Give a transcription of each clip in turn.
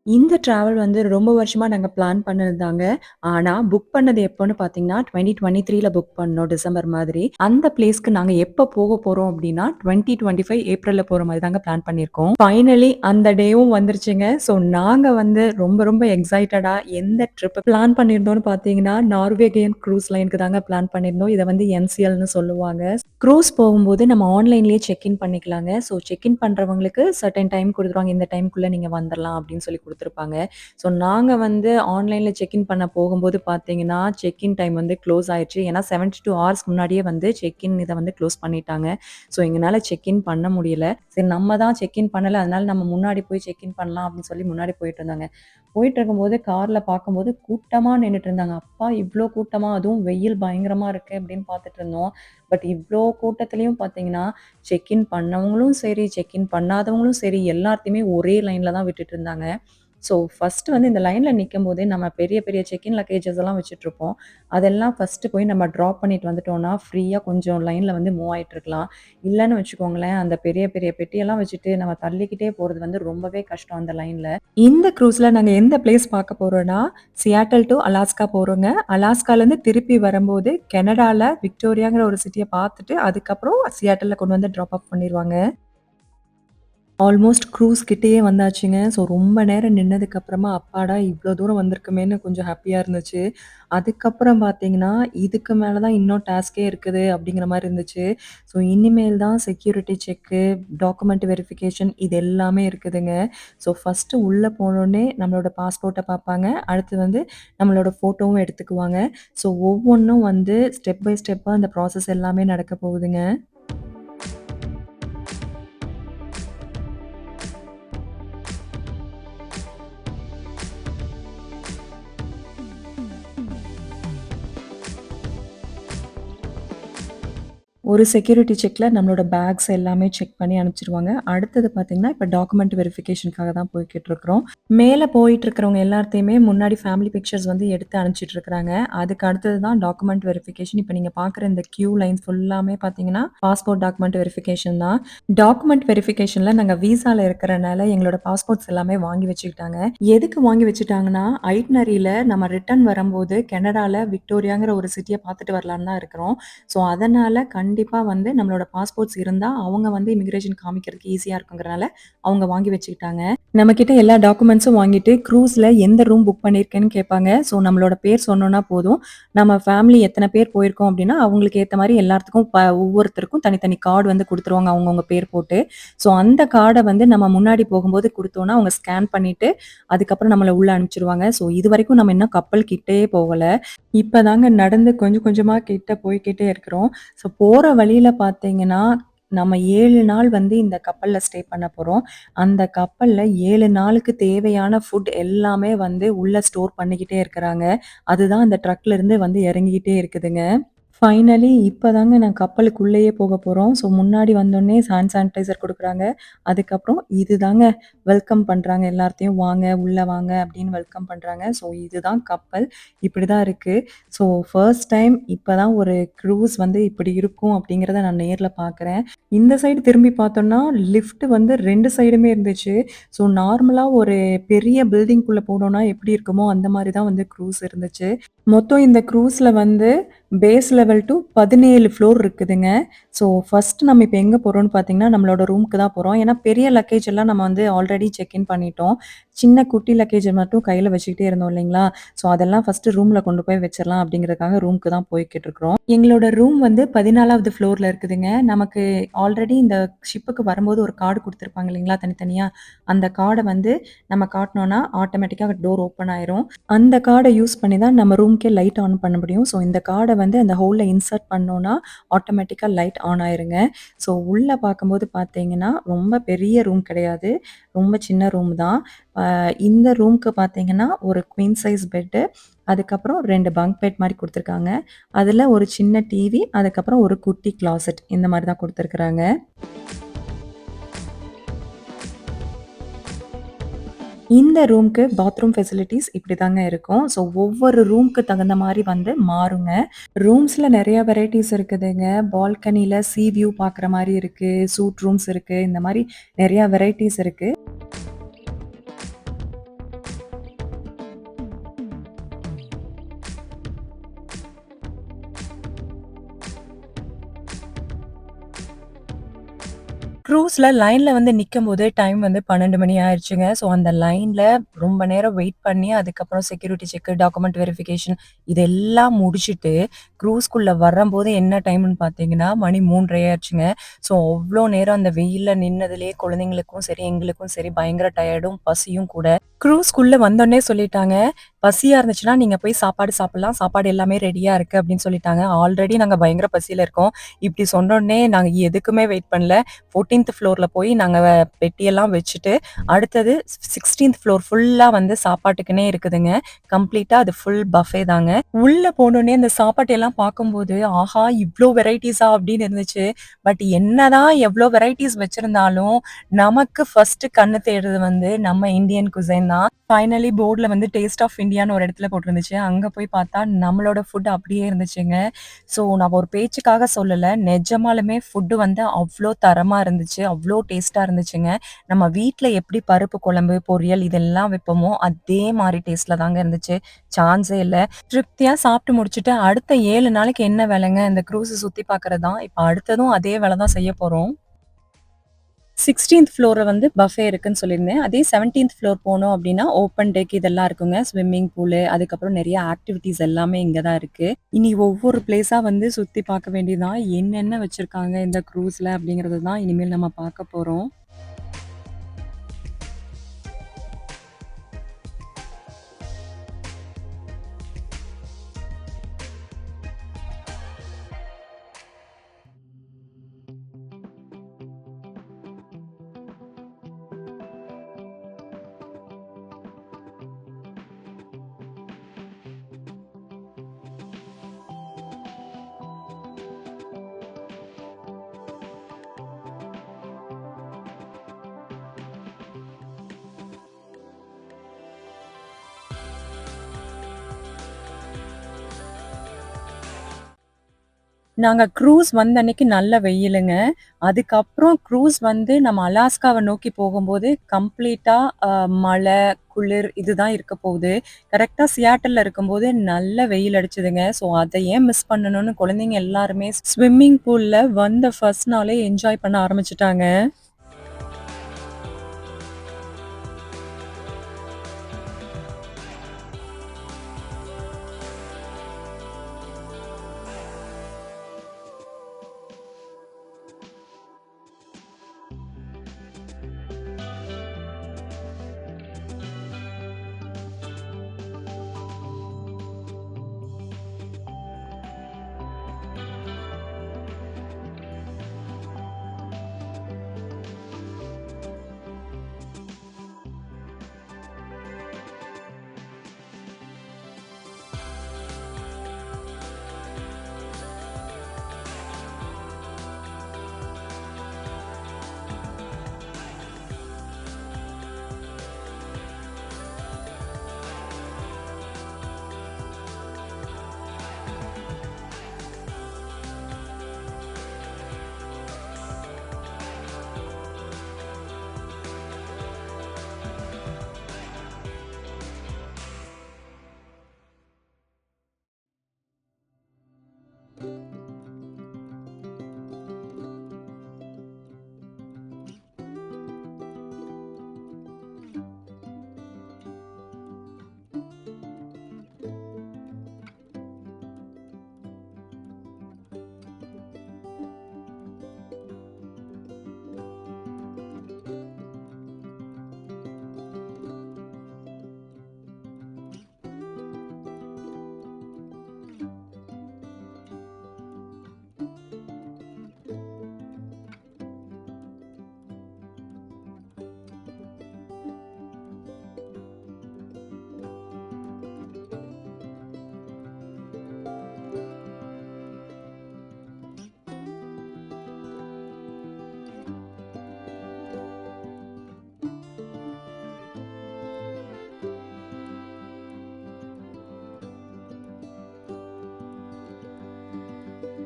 இந்த ட்ராவல் வந்து ரொம்ப வருஷமா நாங்க பிளான் பண்ணதுதாங்க. ஆனா, புக் பண்ணது எப்போன்னு பார்த்தீங்கன்னா, 2023ல புக் பண்ணோம் டிசம்பர் மாதிரி. அந்த பிளேஸ்க்கு நாங்க எப்ப போக போறோம் அப்டின்னா, 2025 ஏப்ரல்ல போற மாரி தாங்க பிளான் பண்ணியிருக்கோம். ஃபைனலி அந்த டேவும் வந்துருச்சுங்க. ஸோ நாங்க வந்து ரொம்ப ரொம்ப எக்ஸைட்டடா எந்த ட்ரிப் பிளான் பண்ணியிருந்தோம்னு பார்த்தீங்கன்னா, நார்வேகியன் க்ரூஸ் லைனுக்கு தாங்க பிளான் பண்ணியிருந்தோம். இத வந்து என்சிஎல்ன்னு சொல்லுவாங்க. க்ரூஸ் போகும்போது நம்ம ஆன்லைன்லேயே செக் இன் பண்ணிக்கலாங்க. ஸோ செக் இன் பண்றவங்களுக்கு சர்டைன் டைம் குடுத்துருவாங்க. இந்த டைம்க்குள்ள நீங்க வந்துரலாம் அப்டின்னு சொல்லி குடுத்துருப்பாங்க. ஸோ நாங்க வந்து ஆன்லைன்ல செக் இன் பண்ண போகும்போது பார்த்தீங்கன்னா, செக் இன் டைம் வந்து க்ளோஸ் ஆயிருச்சு. ஏன்னா 72 ஹார்ஸ் முன்னாடியே வந்து செக் இன் இத வந்து க்ளோஸ் பண்ணிட்டாங்க. ஸோ எங்கனால செக் இன் பண்ண முடியல. சரி நம்ம தான் செக் இன் பண்ணல. அதனால நம்ம முன்னாடி போய் செக் இன் பண்ணலாம் அப்டின்னு சொல்லி முன்னாடி போயிட்டுருந்தோங்க. போயிட்டுருக்கும்போது கார்ல பார்க்கும்போது கூட்டமா நின்னுட்டு இருந்தாங்க. அப்பா இவ்ளோ கூட்டமா? அதுவும் வெயில் பயங்கரமா இருக்கு அப்டின்னு பார்த்துட்டுருந்தோம். பட் இவ்ளோ கூட்டத்திலயும் பார்த்தீங்கன்னா, செக் இன் பண்ணவங்களும் சரி, செக் இன் பண்ணாதவங்களும் சரி, எல்லாத்தையுமே ஒரே லைன்ல தான் விட்டுட்டு இருந்தாங்க. ஸோ ஃபர்ஸ்ட்டு வந்து இந்த லைன்ல நிக்கும்போதே நம்ம பெரிய பெரிய செக் இன் லக்கேஜஸ் எல்லாம் வச்சுட்டுருப்போம். அதெல்லாம் ஃபர்ஸ்ட்டு போய் நம்ம ட்ராப் பண்ணிட்டு வந்துட்டோம்னா, ஃப்ரீயா கொஞ்சம் லைன்ல வந்து மூவ் ஆயிட்டுருக்கலாம். இல்லன்னு வச்சுக்கோங்களேன், அந்த பெரிய பெரிய பெட்டியெல்லாம் வச்சுட்டு நம்ம தள்ளிக்கிட்டே போறது வந்து ரொம்பவே கஷ்டம் அந்த லைன்ல. இந்த க்ரூஸ்ல நாங்க எந்த பிளேஸ் பார்க்க போறோம்னா, சியாட்டல் டூ அலாஸ்கா போறோங்க. அலாஸ்காலேருந்து திருப்பி வரும்போது கனடால விக்டோரியாங்கிற ஒரு சிட்டிய பார்த்துட்டு, அதுக்கப்புறம் சியாட்டல்ல கொண்டு வந்து ட்ராப் ஆஃப் பண்ணிருவாங்க. ஆல்மோஸ்ட் க்ரூஸ் கிட்டயே வந்தாச்சுங்க. ஸோ ரொம்ப நேரம் நின்னதுக்கப்புறமா, அப்பாடா! இவ்ளோ தூரம் வந்திருக்கோமேன்னு கொஞ்சம் ஹாப்பியா இருந்துச்சு. அதுக்கப்புறம் பார்த்தீங்கன்னா, இதுக்கு மேல தான் இன்னும் டாஸ்க்கே இருக்குது அப்படிங்கிற மாரி இருந்துச்சு. ஸோ இனிமேல் தான் செக்யூரிட்டி செக்கு, டாக்குமெண்ட் வெரிஃபிகேஷன் இது எல்லாமே இருக்குதுங்க. ஸோ ஃபர்ஸ்ட்டு உள்ள போனோனே நம்மளோட பாஸ்போர்ட்ட பார்ப்பாங்க. அடுத்து வந்து நம்மளோட ஃபோட்டோவும் எடுத்துக்குவாங்க. ஸோ ஒவ்வொன்னும் வந்து ஸ்டெப் பை ஸ்டெப்பா அந்த ப்ராசஸ் எல்லாமே நடக்க போகுதுங்க. ஒரு செக்யூரிட்டி செக்ல நம்மளோட பேக்ஸ் எல்லாமே செக் பண்ணி அனுப்பிச்சுருவாங்க. அடுத்தது பார்த்தீங்கன்னா, இப்ப டாக்குமெண்ட் வெரிஃபிகேஷனுக்காக தான் போய்க்கிட்டுருக்கிறோம். மேல போயிட்டுருக்கிறவங்க எல்லாத்தையுமே முன்னாடி ஃபேமிலி பிக்சர்ஸ் வந்து எடுத்து அனுப்பிச்சுட்டுருக்காங்க. அதுக்கு அடுத்தது தான் டாக்குமெண்ட் வெரிஃபிகேஷன். இப்ப நீங்க பார்க்குற இந்த கியூ லைன்ஸ் ஃபுல்லாமே பார்த்தீங்கன்னா, பாஸ்போர்ட் டாக்குமெண்ட் வெரிஃபிகேஷன் தான். டாக்குமெண்ட் வெரிஃபிகேஷன்ல நாங்க விசால இருக்கிறனால எங்களோட பாஸ்போர்ட்ஸ் எல்லாமே வாங்கி வச்சுக்கிட்டாங்க. எதுக்கு வாங்கி வச்சுட்டாங்கன்னா, ஐட்னரில நம்ம ரிட்டர்ன் வரும்போது கனடால விக்டோரியாங்கிற ஒரு சிட்டிய பார்த்துட்டு வரலான்னு தான் இருக்கிறோம். ஸோ, அதனால கண்டிப்பா வந்து நம்மளோட பாஸ்போர்ட்ஸ் இருந்தா, அவங்க வந்து இமிகிரேஷன் காமிக்கிறதுக்கு ஈஸியா இருக்குங்கிறனால, அவங்க வாங்கி வச்சுக்கிட்டாங்க. நம்மகிட்ட எல்லா டாக்குமெண்ட்ஸும் வாங்கிட்டு, க்ரூஸ்ல எந்த ரூம் புக் பண்ணியிருக்கேன்னு கேட்பாங்க. ஸோ, நம்மளோட பேர் சொன்னோம்னா போதும். நம்ம ஃபேமிலி எத்தன பேர் போயிருக்கோம் அப்டின்னா, அவங்களுக்கு ஏத்த மாரி எல்லாத்துக்கும் ஒவ்வொருத்தருக்கும் தனித்தனி கார்டு வந்து குடுத்துருவாங்க, அவங்கவங்க பேர் போட்டு. ஸோ, அந்த கார்ட வந்து நம்ம முன்னாடி போகும்போது குடுத்தோம்னா, அவங்க ஸ்கேன் பண்ணிட்டு, அதுக்கப்புறம் நம்மள உள்ள அனுப்பிச்சுருவாங்க. ஸோ, இதுவரைக்கும் நம்ம இன்னும் கப்பல் கிட்டயே போகல. இப்பதாங்க நடந்து கொஞ்சம் கொஞ்சமா கிட்ட போய்க்கிட்டே இருக்கிறோம். ஸோ போற வழியில பார்த்தீங்கன்னா, நம்ம 7 நாள் வந்து இந்த கப்பல்ல ஸ்டே பண்ண போறோம். அந்த கப்பல்ல 7 நாளுக்கு தேவையான ஃபுட் எல்லாமே வந்து உள்ள ஸ்டோர் பண்ணிக்கிட்டே இருக்கிறாங்க. அதுதான் அந்த ட்ரக்ல இருந்து வந்து இறங்கிக்கிட்டே இருக்குதுங்க. ஃபைனலி இப்பதாங்க நான் கப்பலுக்குள்ளேயே போக போறோம். ஸோ முன்னாடி வந்தோனே ஹேண்ட் சானிடைசர் குடுக்குறாங்க. அதுக்கப்புறம் இதுதாங்க வெல்கம் பண்றாங்க எல்லாத்தையும். "வாங்க, உள்ள வாங்க" அப்படின்னு வெல்கம் பண்றாங்க. ஸோ இதுதான் கப்பல். இப்படிதான் இருக்கு. ஸோ ஃபர்ஸ்ட் டைம் இப்பதான் ஒரு க்ரூஸ் வந்து இப்படி இருக்கும் அப்படிங்கிறத நான் நேர்ல பார்க்குறேன். இந்த சைடு திரும்பி பார்த்தோம்னா, லிஃப்ட் வந்து 2 சைடுமே இருந்துச்சு. ஸோ நார்மலா ஒரு பெரிய பில்டிங்குள்ள போனோம்னா எப்படி இருக்குமோ, அந்த மாரி தான் வந்து க்ரூஸ் இருந்துச்சு. மொத்தம் இந்த க்ரூஸ்ல வந்து பேஸ் லெவல் டூ 17 ஃப்ளோர் இருக்குதுங்க. ஸோ ஃபர்ஸ்ட் நம்ம இப்ப எங்க போறோம்னு பார்த்தீங்கன்னா, நம்மளோட ரூமுக்கு தான் போறோம். ஏன்னா பெரிய லக்கேஜ் எல்லாம் நம்ம வந்து ஆல்ரெடி செக் இன் பண்ணிட்டோம். சின்ன குட்டி லக்கேஜ மட்டும் கையில வச்சுக்கிட்டே இருந்தோம் இல்லைங்களா? ஸோ அதெல்லாம் ஃபர்ஸ்ட்டு ரூம்ல கொண்டு போய் வச்சிரலாம் அப்படிங்கிறதுக்காக ரூமுக்கு தான் போய்க்கிட்டு இருக்கிறோம். எங்களோட ரூம் வந்து 14வது ஃப்ளோர்ல இருக்குதுங்க. நமக்கு ஆல்ரெடி இந்த ஷிப்புக்கு வரும்போது ஒரு கார்டு குடுத்துருப்பாங்க இல்லைங்களா? தனித்தனியா. அந்த கார்ட வந்து நம்ம காட்டுனோம்னா, ஆட்டோமேட்டிக்கா டோர் ஓப்பன் ஆயிரும். அந்த கார்ட யூஸ் பண்ணி தான் நம்ம ரூம்க்கே லைட் ஆன் பண்ண முடியும். ஸோ இந்த கார்ட வந்து அந்த ஹோல்ல இன்சர்ட் பண்ணோம்னா, ஆட்டோமேட்டிக்கா லைட் ஆன் ஆயிருங்க. ஸோ உள்ள பார்க்கும்போது பார்த்தீங்கன்னா, ரொம்ப பெரிய ரூம் கிடையாது. ரொம்ப சின்ன ரூம் தான். இந்த ரூம்க்கு பார்த்தீங்கன்னா, ஒரு குவீன் சைஸ் பெட்டு, அதுக்கப்புறம் 2 பங்க் பெட் மாரி குடுத்துருக்காங்க. அதுல ஒரு சின்ன டிவி, அதுக்கப்புறம் ஒரு குட்டி கிளாசெட் இந்த மாரி தான் குடுத்துருக்காங்க. இந்த ரூம்க்கு பாத்ரூம் ஃபெசிலிட்டீஸ் இப்படிதாங்க இருக்கும். ஸோ ஒவ்வொரு ரூம்க்கு தகுந்த மாரி வந்து மாறுங்க. ரூம்ஸ்ல நெறைய வெரைட்டீஸ் இருக்குதுங்க. பால்கனில சீ வியூ பார்க்குற மாரி இருக்கு. சூட் ரூம்ஸ் இருக்கு. இந்த மாரி நெறைய வெரைட்டீஸ் இருக்கு. க்ரூஸ்ல லைன்ல வந்து நிக்கும்போது டைம் வந்து 12 மணி ஆயிருச்சுங்க. ஸோ அந்த லைன்ல ரொம்ப நேரம் வெயிட் பண்ணி, அதுக்கப்புறம் செக்யூரிட்டி செக், டாக்குமெண்ட் வெரிஃபிகேஷன் இதெல்லாம் முடிச்சுட்டு, க்ரூஸ்குள்ள வரம்போது என்ன டைம்ன்னு பார்த்தீங்கன்னா, மணி 3:30 ஆயிருச்சுங்க. ஸோ அவ்ளோ நேரம் அந்த வெயில்ல நின்னதுலயே குழந்தைங்களுக்கும் சரி, எங்களுக்கும் சரி பயங்கர டயர்டும், பசியும் கூட. க்ரூஸ்குள்ள வந்தோனே சொல்லிட்டாங்க, "பசியா இருந்துச்சுன்னா நீங்க போய் சாப்பாடு சாப்பிடலாம். சாப்பாடு எல்லாமே ரெடியா இருக்கு" அப்படின்னு சொல்லிட்டாங்க. ஆல்ரெடி நாங்க பயங்கர பசியில இருக்கோம். இப்படி சொன்னோனே நாங்க எதுக்குமே வெயிட் பண்ணல. 14த் ஃப்ளோர்ல போய் நாங்க பெட்டியெல்லாம் வச்சுட்டு, அடுத்தது 16த் ஃப்ளோர் ஃபுல்லா வந்து சாப்பாட்டுக்குன்னே இருக்குதுங்க. கம்ப்ளீட்டா அது ஃபுல் பஃபே தாங்க. உள்ள போனோனே அந்த சாப்பாட்டு எல்லாம் பார்க்கும்போது, ஆஹா! இவ்ளோ வெரைட்டீஸா அப்படின்னு இருந்துச்சு. பட் என்னதான் எவ்ளோ வெரைட்டீஸ் வச்சிருந்தாலும், நமக்கு ஃபர்ஸ்ட்டு கண்ணு தேடுறது வந்து நம்ம இந்தியன் குசைன் தான். ஃபைனலி போர்ட்ல வந்து டேஸ்ட் ஆஃப் இந்தியான்னு ஒரு இடத்துல போட்டிருந்துச்சு. அங்க போய் பார்த்தா நம்மளோட ஃபுட் அப்படியே இருந்துச்சுங்க. ஸோ நான் ஒரு பேச்சுக்காக சொல்லல. நெஜமாலுமே ஃபுட் வந்து அவ்ளோ தரமா இருந்துச்சு. அவ்ளோ டேஸ்ட்டா இருந்துச்சுங்க. நம்ம வீட்ல எப்படி பருப்பு குழம்பு, பொரியல் இதெல்லாம் வைப்போமோ, அதே மாரி டேஸ்ட்ல தாங்க இருந்துச்சு. சான்ஸே இல்ல. திருப்தியா சாப்பிட்டு முடிச்சுட்டு, அடுத்த 7 நாளைக்கு என்ன வேலைங்க, இந்த க்ரூஸ சுத்தி பார்க்கறது தான். இப்ப அடுத்ததும் அதே வேல தான் செய்ய போறோம். 16த் ஃப்ளோர்ல வந்து பஃபே இருக்குன்னு சொல்லியிருந்தேன். அதே 17த் ஃப்ளோர் போனோம் அப்டின்னா, ஓப்பன் டெக் இதெல்லாம் இருக்குங்க. ஸ்விம்மிங் பூலு, அதுக்கப்புறம் நெறைய ஆக்டிவிட்டீஸ் எல்லாமே இங்க தான் இருக்கு. இனி ஒவ்வொரு பிளேஸா வந்து சுத்தி பார்க்க வேண்டியது தான். என்னென்ன வச்சிருக்காங்க இந்த க்ரூஸ்ல அப்டிங்கிறது தான் இனிமேல் நம்ம பார்க்க போறோம். நாங்க க்ரூஸ் வந்த அன்னைக்கு நல்ல வெயிலுங்க. அதுக்கப்புறம் க்ரூஸ் வந்து நம்ம அலாஸ்காவ நோக்கி போகும்போது கம்ப்ளீட்டா அ மழை, குளிர் இதுதான் இருக்க போகுது. கரெக்ட்டா சியாட்டில்ல இருக்கும்போது நல்ல வெயில் அடிச்சதுங்க. ஸோ அத ஏன் மிஸ் பண்ணணும்னு குழந்தைங்க எல்லாருமே ஸ்விம்மிங் பூல்ல வந்த ஃபர்ஸ்ட் நாளே என்ஜாய் பண்ண ஆரம்பிச்சுட்டாங்க.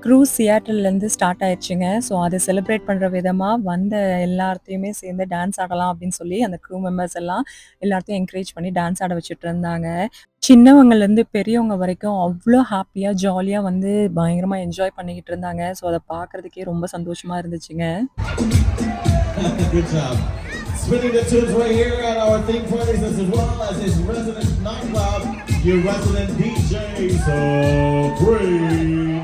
க்ரூஸ் சியாட்டில்லேருந்து ஸ்டார்ட் ஆயிருச்சுங்க. ஸோ அத செலிப்ரேட் பண்ற விதமா வந்த எல்லார்த்தையுமே சேர்ந்து டான்ஸ் ஆடலாம் அப்படின்னு சொல்லி அந்த க்ரூ மெம்பர்ஸ் எல்லாம் எல்லாத்தையும் என்கரேஜ் பண்ணி டான்ஸ் ஆட வச்சுட்டு இருந்தாங்க. சின்னவங்கலேருந்து பெரியவங்க வரைக்கும் அவ்ளோ ஹாப்பியா, ஜாலியா வந்து பயங்கரமா என்ஜாய் பண்ணிக்கிட்டு இருந்தாங்க. ஸோ அத பார்க்கறதுக்கே ரொம்ப சந்தோஷமா இருந்துச்சுங்க. Good job. Spinning the tunes right here at our theme parties as well as his resident nightclub, your resident DJ, so free.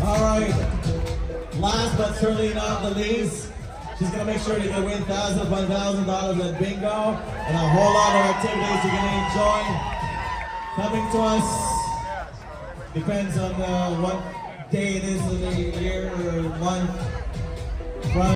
All right, last but certainly not the least, she's gonna make sure you can win thousands upon $1,000 at bingo and a whole lot of activities you're gonna enjoy. Coming to us depends on what day it is of the year or month. From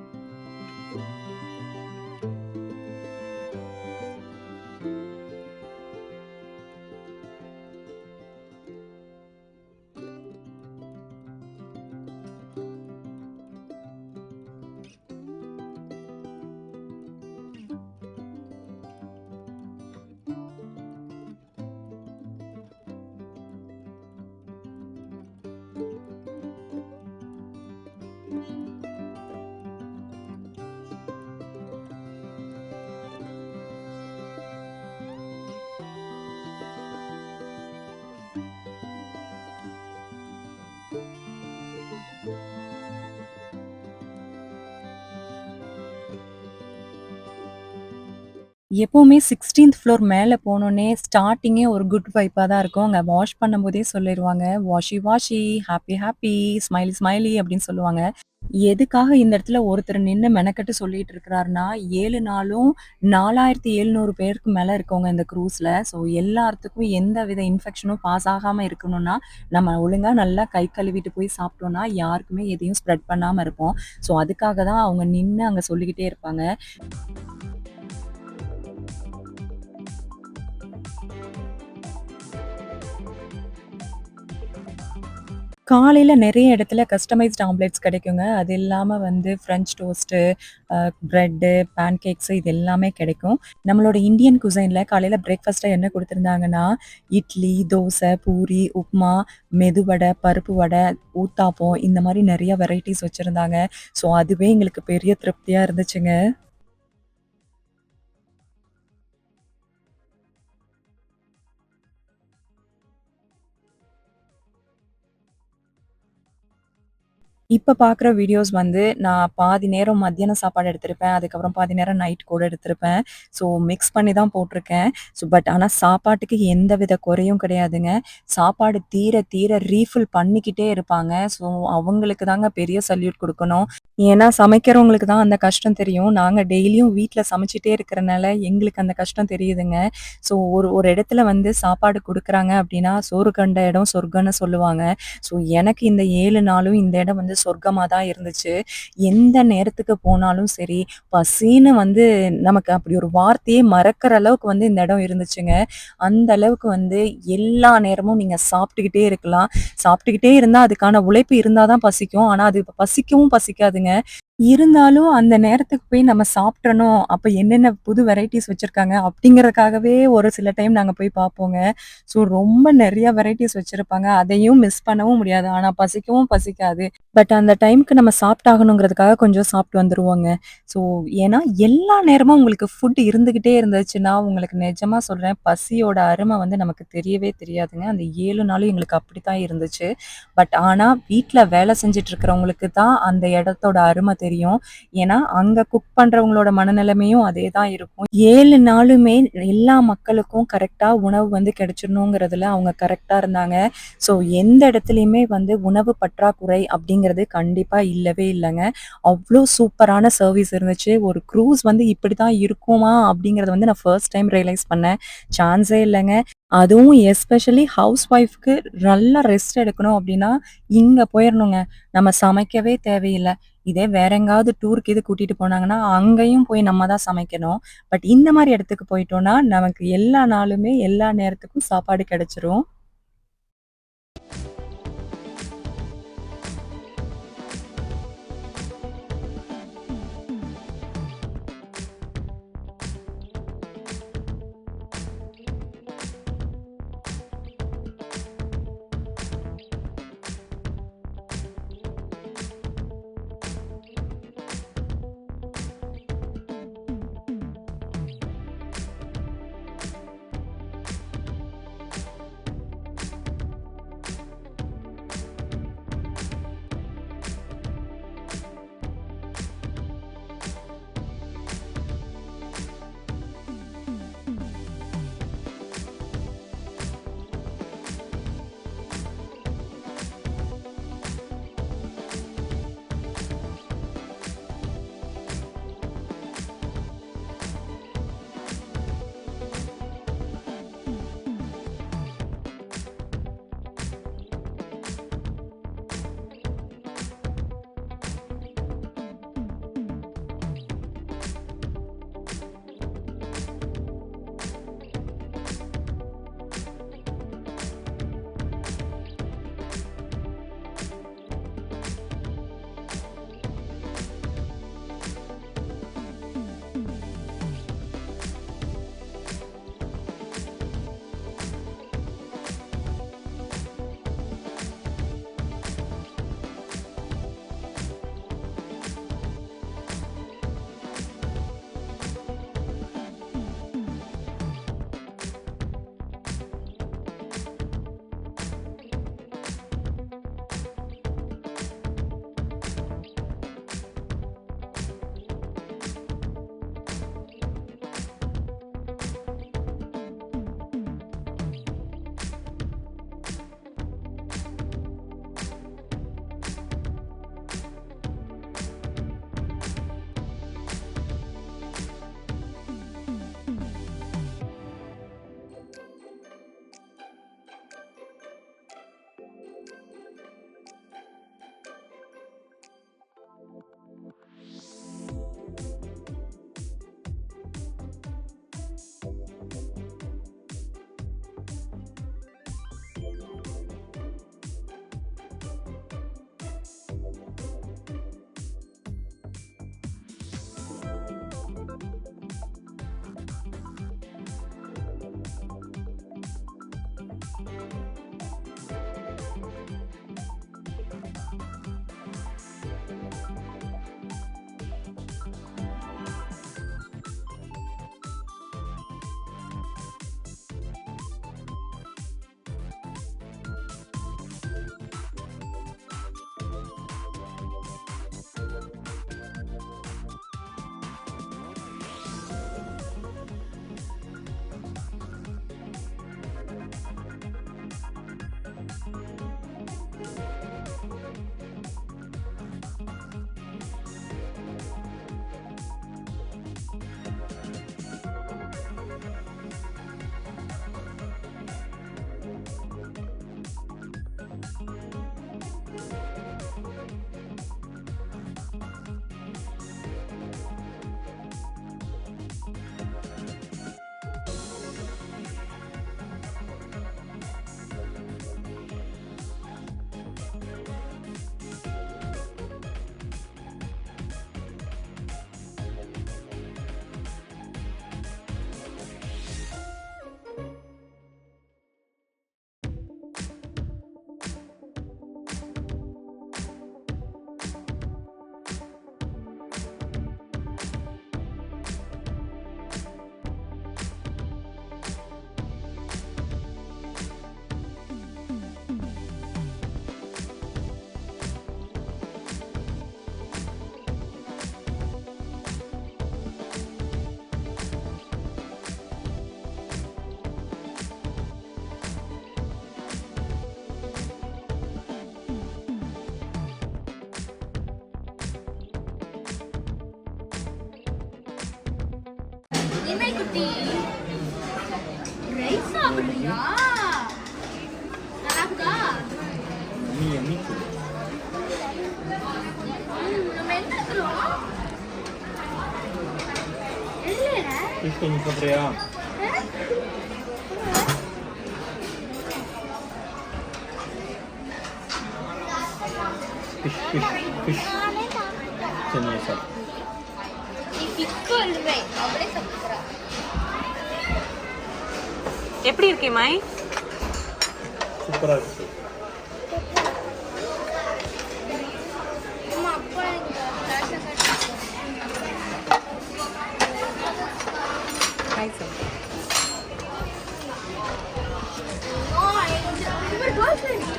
எப்பவுமே 16த் floor மேல போனோனே, ஸ்டார்ட்டிங்கே ஒரு good வைப்பா தான் இருக்கும். அங்க wash பண்ணும்போதே சொல்லிருவாங்க. "Washi washi, happy happy, smiley smiley" அப்படின்னு சொல்லுவாங்க. எதுக்காக இந்த இடத்துல ஒருத்தர் நின்னு மெனக்கெட்டு சொல்லிட்டு இருக்கிறாருன்னா, 7 நாளும் 4700 பேருக்கு மேல இருக்கவங்க இந்த க்ரூஸ்ல. ஸோ எல்லாத்துக்கும் எந்தவித இன்ஃபெக்ஷனும் பாஸ் ஆகாம இருக்கணும்னா, நம்ம ஒழுங்கா நல்லா கை கழுவிட்டு போய் சாப்பிட்டோம்னா, யாருக்குமே எதையும் ஸ்ப்ரெட் பண்ணாம இருப்போம். ஸோ அதுக்காக தான் அவங்க நின்னு அங்க சொல்லிக்கிட்டே இருப்பாங்க. காலையில நெறைய இடத்துல கஸ்டமைஸ்ட் ஆம்லெட்ஸ் கிடைக்குங்க. அது இல்லாம வந்து ஃப்ரெஞ்ச் டோஸ்ட்டு, பிரெட்டு, பேன்கேக்ஸு இது எல்லாமே கிடைக்கும். நம்மளோட இந்தியன் குசைன்ல காலையில பிரேக்ஃபாஸ்ட்டா என்ன குடுத்துருந்தாங்கன்னா, இட்லி, தோசை, பூரி, உப்மா, மெதுவடை, பருப்பு வடை, ஊத்தாப்பம் இந்த மாரி நெறைய வெரைட்டீஸ் வச்சிருந்தாங்க. ஸோ அதுவே எங்களுக்கு பெரிய திருப்தியா இருந்துச்சுங்க. இப்ப பார்க்குற வீடியோஸ் வந்து, நான் பாதி நேரம் மத்தியான சாப்பாடு எடுத்திருப்பேன். அதுக்கப்புறம் பாதி நேரம் நைட் கூட எடுத்திருப்பேன். ஸோ மிக்ஸ் பண்ணி தான் போட்டிருக்கேன். ஆனா சாப்பாட்டுக்கு எந்தவித குறையும் கிடையாதுங்க. சாப்பாடு தீர தீர ரீஃபில் பண்ணிக்கிட்டே இருப்பாங்க. ஸோ அவங்களுக்கு தாங்க பெரிய சல்யூட் குடுக்கணும். ஏன்னா சமைக்கிறவங்களுக்கு தான் அந்த கஷ்டம் தெரியும். நாங்க டெய்லியும் வீட்ல சமைச்சுட்டே இருக்கிறனால, எங்களுக்கு அந்த கஷ்டம் தெரியுதுங்க. ஸோ ஒரு ஒரு இடத்துல வந்து சாப்பாடு குடுக்குறாங்க அப்டின்னா, "சோறு கண்ட இடம் சொர்க்கம்னு" சொல்லுவாங்க. ஸோ எனக்கு இந்த 7 நாளும் இந்த இடம் வந்து சொர்க்கமா தான் இருந்துச்சு. எந்த நேரத்துக்கு போனாலும் சரி, பசின்னு வந்து நமக்கு அப்படி ஒரு வார்த்தையே மறக்கிற அளவுக்கு வந்து இந்த இடம் இருந்துச்சுங்க. அந்த அளவுக்கு வந்து எல்லா நேரமும் நீங்க சாப்பிட்டுக்கிட்டே இருக்கலாம். சாப்பிட்டுக்கிட்டே இருந்தா அதுக்கான உழைப்பு இருந்தா தான் பசிக்கும். ஆனா அது பசிக்கவும் பசிக்காதுங்க. இருந்தாலும் அந்த நேரத்துக்கு போய் நம்ம சாப்ட்றணும். அப்ப என்னென்ன புது வெரைட்டீஸ் வச்சிருக்காங்க அப்படிங்கிறதுக்காகவே ஒரு சில டைம் நாங்க போய் பார்ப்போங்க. ஸோ ரொம்ப நெறைய வெரைட்டீஸ் வச்சிருப்பாங்க. அதையும் மிஸ் பண்ணவும் முடியாது. ஆனா பசிக்கவும் பசிக்காது. அந்த டைம்க்கு நம்ம சாப்ட்டாகணுங்கிறதுக்காக கொஞ்சம் சாப்ட்டு வந்துருவோங்க. ஸோ ஏன்னா எல்லா நேரமும் உங்களுக்கு ஃபுட் இருந்துகிட்டே இருந்துச்சுன்னா, உங்களுக்கு நிஜமா சொல்றேன் பசியோட அரும வந்து நமக்கு தெரியவே தெரியாதுங்க. அந்த 7 நாளும் எங்களுக்கு அப்படித்தான் இருந்துச்சு. ஆனா வீட்ல வேலை செஞ்சுட்டு இருக்கிறவங்களுக்கு தான் அந்த இடத்தோட அரும தெரியும். ஏன்னா, அங்க குக் பண்றவங்களோட மனநிலைமையும் அதே தான் இருக்கும். 7 நாளுமே எல்லா மக்களுக்கும் கரெக்ட்டா உணவு வந்து கிடைச்சிடணுங்கிறதுல அவங்க கரெக்ட்டா இருந்தாங்க. ஸோ எந்த இடத்துலயுமே வந்து உணவு பற்றாக்குறை அப்படிங்கிறது கண்டிப்பா இல்லவே இல்லங்க. அவ்ளோ சூப்பரான சர்வீஸ் இருந்துச்சு. ஒரு க்ரூஸ் வந்து இப்படித்தான் இருக்குமா அப்படிங்கிறத வந்து நான் ஃபர்ஸ்ட் டைம் ரியலைஸ் பண்ணேன். சான்ஸே இல்லங்க. அதுவும் எஸ்பெஷலி ஹவுஸ் ஒய்ஃப்க்கு நல்லா ரெஸ்ட் எடுக்கணும் அப்படின்னா, இங்க போயிரணுங்க. நம்ம சமைக்கவே தேவையில்ல. இதே வேற எங்காவது டூருக்கு இது கூட்டிட்டு போனாங்கன்னா, அங்கேயும் போய் நம்ம தான் சமைக்கணும். இந்த மாரி இடத்துக்கு போயிட்டோம்னா, நமக்கு எல்லா நாளுமே, எல்லா நேரத்துக்கும் சாப்பாடு கிடைச்சிரும். இமை குட்டி ரைஸ் சாப்பிடுறியா? நல்லாக்கா? நம்ம என்ன இருக்கிறோம்? இல்லைடா. ஃபிஷ் கொஞ்சம் சாப்பிட்றியா? ஃபிஷ் ஃபிஷ் ஃபிஷ் சின்ன சார் நீ பிக்கு இல்லவே அப்படியே சாப்பிடுறா. எப்படி இருக்கே மை? சூப்பராக இருக்குது. அம்மா அப்பா இந்த ஃபிளாஷை காட்டு. Hi sir. இவர் பால் ஃப்ரெண்ட்.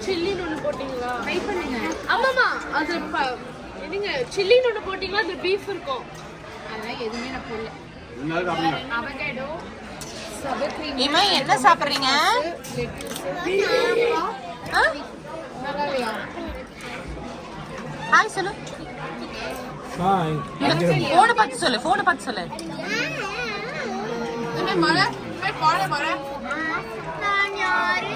சில்லின்னு ஒன்று போட்டிங்களா? ட்ரை பண்ணுங்க. ஆமாம்மா, அது என்னங்க சில்லின்னு ஒன்று போட்டிங்களா? அது பீஃப் இருக்கும். அதெல்லாம் எதுவுமே நான் போடல. அவகேடோ இமை என்ன சாப்பிட்றீங்க? ஹாய் சொல்லு. ஹாய். ஃபோனை பார்த்து சொல்லு, ஃபோனை பார்த்து சொல்லு. மழை பாட மழை. நான் யாரு?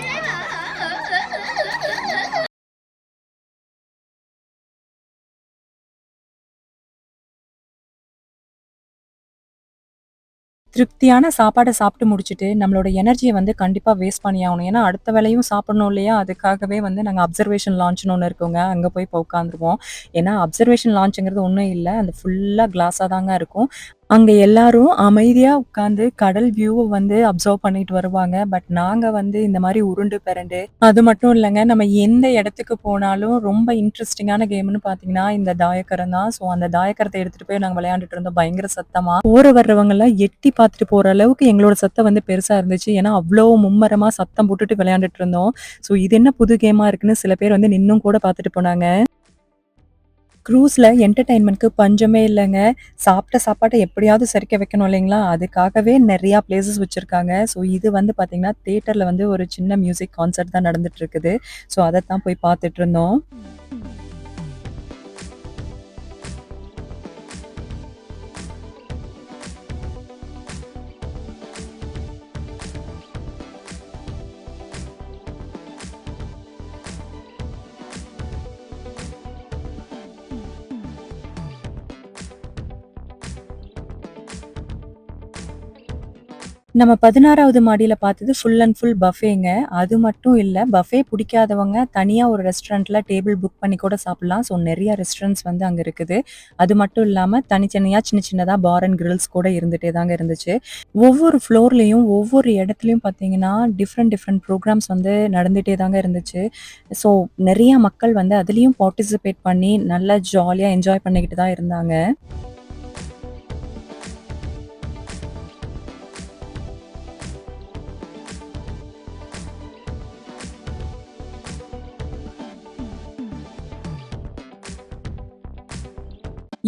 திருப்தியான சாப்பாடை சாப்பிட்டு முடிச்சுட்டு நம்மளோட எனர்ஜியை வந்து கண்டிப்பாக வேஸ்ட் பண்ணி ஆகணும். ஏன்னா அடுத்த வேலையும் சாப்பிடணும் இல்லையா? அதுக்காகவே வந்து நாங்கள் அப்சர்வேஷன் லான்ச்னு ஒன்று இருக்குங்க, அங்கே போய் இப்போ உட்காந்துருவோம். ஏன்னா அப்சர்வேஷன் லான்ச்சுங்கிறது ஒன்றும் இல்லை, அந்த ஃபுல்லாக கிளாஸாக தாங்க இருக்கும். அங்கே எல்லாரும் அமைதியாக உட்காந்து கடல் வியூவை வந்து அப்சர்வ் பண்ணிட்டு வருவாங்க. பட் நாங்கள் வந்து இந்த மாதிரி உருண்டு பிறண்டு, அது மட்டும் இல்லைங்க, நம்ம எந்த இடத்துக்கு போனாலும் ரொம்ப இன்ட்ரெஸ்டிங்கான கேம்னு பார்த்தீங்கன்னா இந்த தாயக்கரம் தான். ஸோ அந்த தாயக்கரத்தை எடுத்துகிட்டு போய் நாங்கள் விளையாண்டுட்டு இருந்தோம் பயங்கர சத்தமாக. போகிற வர்றவங்கெல்லாம் எட்டி பார்த்துட்டு போகிற அளவுக்கு எங்களோட சத்தம் வந்து பெருசாக இருந்துச்சு. ஏன்னா அவ்வளோ மும்மரமாக சத்தம் போட்டுட்டு விளையாண்டுட்டு இருந்தோம். ஸோ இது என்ன புது கேமாக இருக்குன்னு சில பேர் வந்து நின்னும் கூட பார்த்துட்டு போனாங்க. க்ரூஸில் என்டர்டெயின்மெண்ட்க்கு பஞ்சமே இல்லைங்க. சாப்பிட்ட சாப்பாட்டை எப்படியாவது செரிக்க வைக்கணும் இல்லைங்களா? அதுக்காகவே நிறையா பிளேசஸ் வச்சுருக்காங்க. ஸோ இது வந்து பார்த்திங்கன்னா தியேட்டரில் வந்து ஒரு சின்ன மியூசிக் கான்சர்ட் தான் நடந்துட்டு இருக்குது. ஸோ அதைத்தான் போய் பார்த்துட்டு இருந்தோம். நம்ம 16வது மாடியில பார்த்தது ஃபுல் அண்ட் ஃபுல் பஃபேங்க. அது மட்டும் இல்ல, பஃபே பிடிக்காதவங்க தனியா ஒரு ரெஸ்டாரண்ட்ல டேபிள் புக் பண்ணி கூட சாப்பிடலாம். ஸோ நெறைய ரெஸ்டாரண்ட்ஸ் வந்து அங்க இருக்குது. அது மட்டும் இல்லாம தனித்தனியா சின்ன சின்னதா பார் அண்ட் கிரில்ஸ் கூட இருந்துட்டே தாங்க இருந்துச்சு. ஒவ்வொரு ஃப்ளோர்லயும் ஒவ்வொரு இடத்துலயும் பார்த்தீங்கன்னா டிஃப்ரெண்ட் ப்ரோக்ராம்ஸ் வந்து நடந்துட்டே தாங்க இருந்துச்சு. ஸோ நெறைய மக்கள் வந்து அதுலயும் பார்ட்டிசிபேட் பண்ணி நல்லா ஜாலியா என்ஜாய் பண்ணிக்கிட்டு தான் இருந்தாங்க.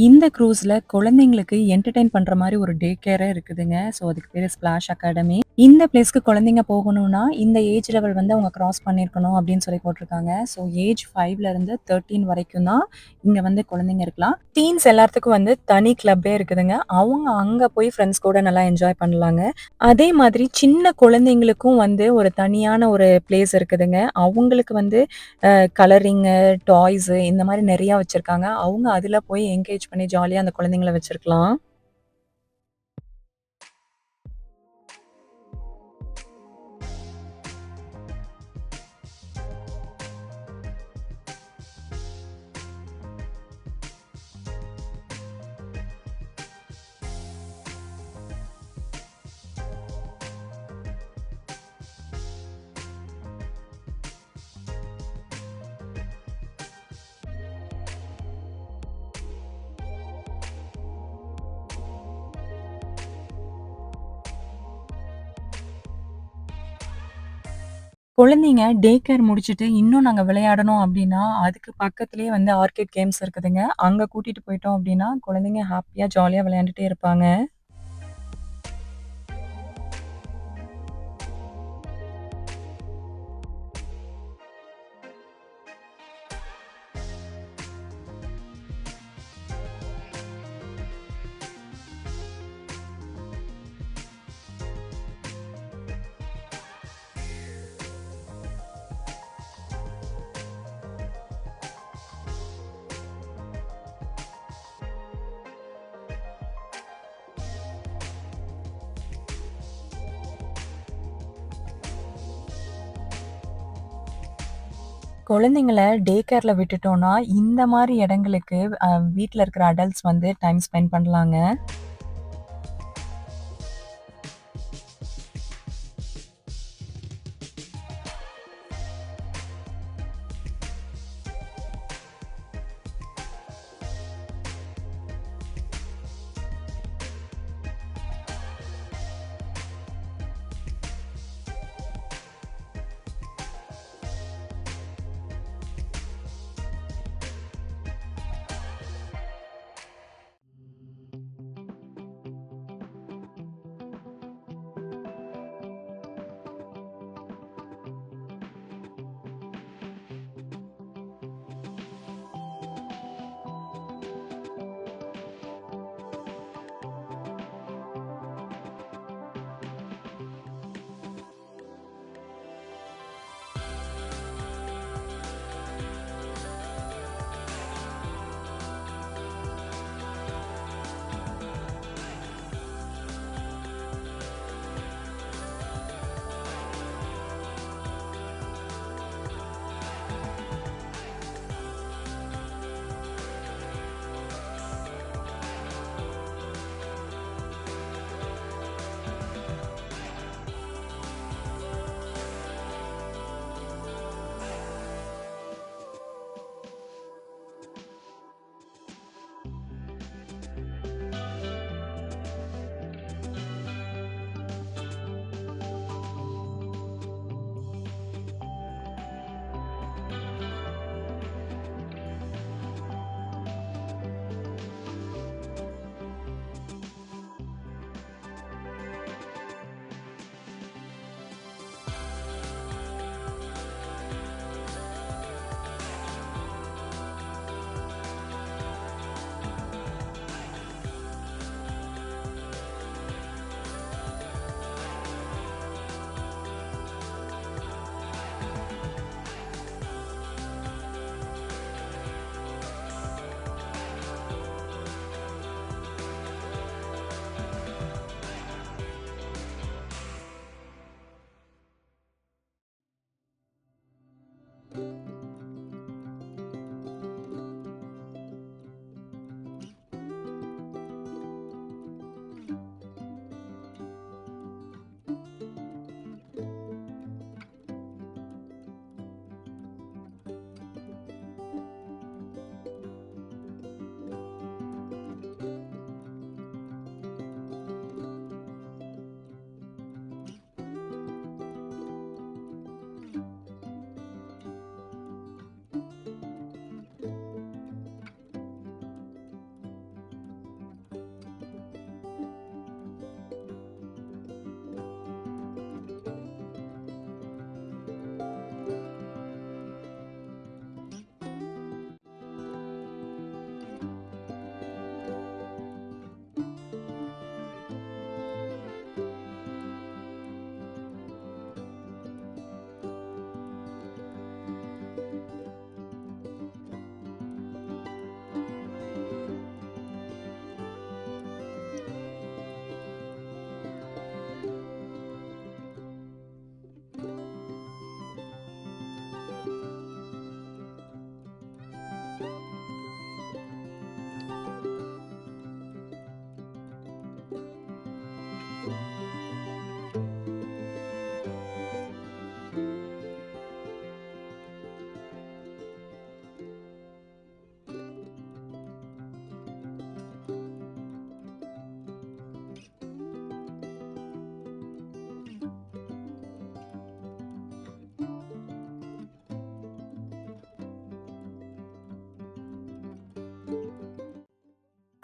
இந்த க்ரூஸ்ல குழந்தைங்களுக்கு என்டர்டெயின் பண்ற மாரி ஒரு டே கேரே இருக்குதுங்க. ஸோ அதுக்கு பேரு ஸ்பிளாஷ் அகாடமி. இந்த பிளேஸ்க்கு குழந்தைங்க போகணும்னா, இந்த ஏஜ் லெவல் வந்து அவங்க கிராஸ் பண்ணியிருக்கணும் அப்படின்னு சொல்லி போட்டிருக்காங்க. ஸோ ஏஜ் 5ல இருந்து 13 வரைக்கும் தான் இங்க வந்து குழந்தைங்க இருக்கலாம். டீன்ஸ் எல்லாத்துக்கும் வந்து தனி கிளப்பே இருக்குதுங்க. அவங்க அங்க போய் ஃப்ரெண்ட்ஸ் கூட நல்லா என்ஜாய் பண்ணலாங்க. அதே மாதிரி சின்ன குழந்தைங்களுக்கும் வந்து ஒரு தனியான ஒரு பிளேஸ் இருக்குதுங்க. அவங்களுக்கு வந்து கலரிங்கு, டாய்ஸு இந்த மாரி நெறையா வச்சிருக்காங்க. அவங்க அதுல போய் என்கேஜ் பண்ணி ஜாலியா அந்த குழந்தைங்கள வச்சிருக்கலாம். குழந்தைங்க டே கேர் முடிச்சுட்டு இன்னும் நாங்க விளையாடணும் அப்டின்னா, அதுக்கு பக்கத்திலேயே வந்து ஆர்கேட் கேம்ஸ் இருக்குதுங்க. அங்க கூட்டிட்டு போயிட்டோம் அப்டின்னா, குழந்தைங்க ஹாப்பியா ஜாலியா விளையாண்டுட்டே இருப்பாங்க. குழந்தைங்கள டே கேர்ல விட்டுட்டோம்னா, இந்த மாரி இடங்களுக்கு வீட்ல இருக்கிற அடல்ட்ஸ் வந்து டைம் ஸ்பெண்ட் பண்ணலாங்க.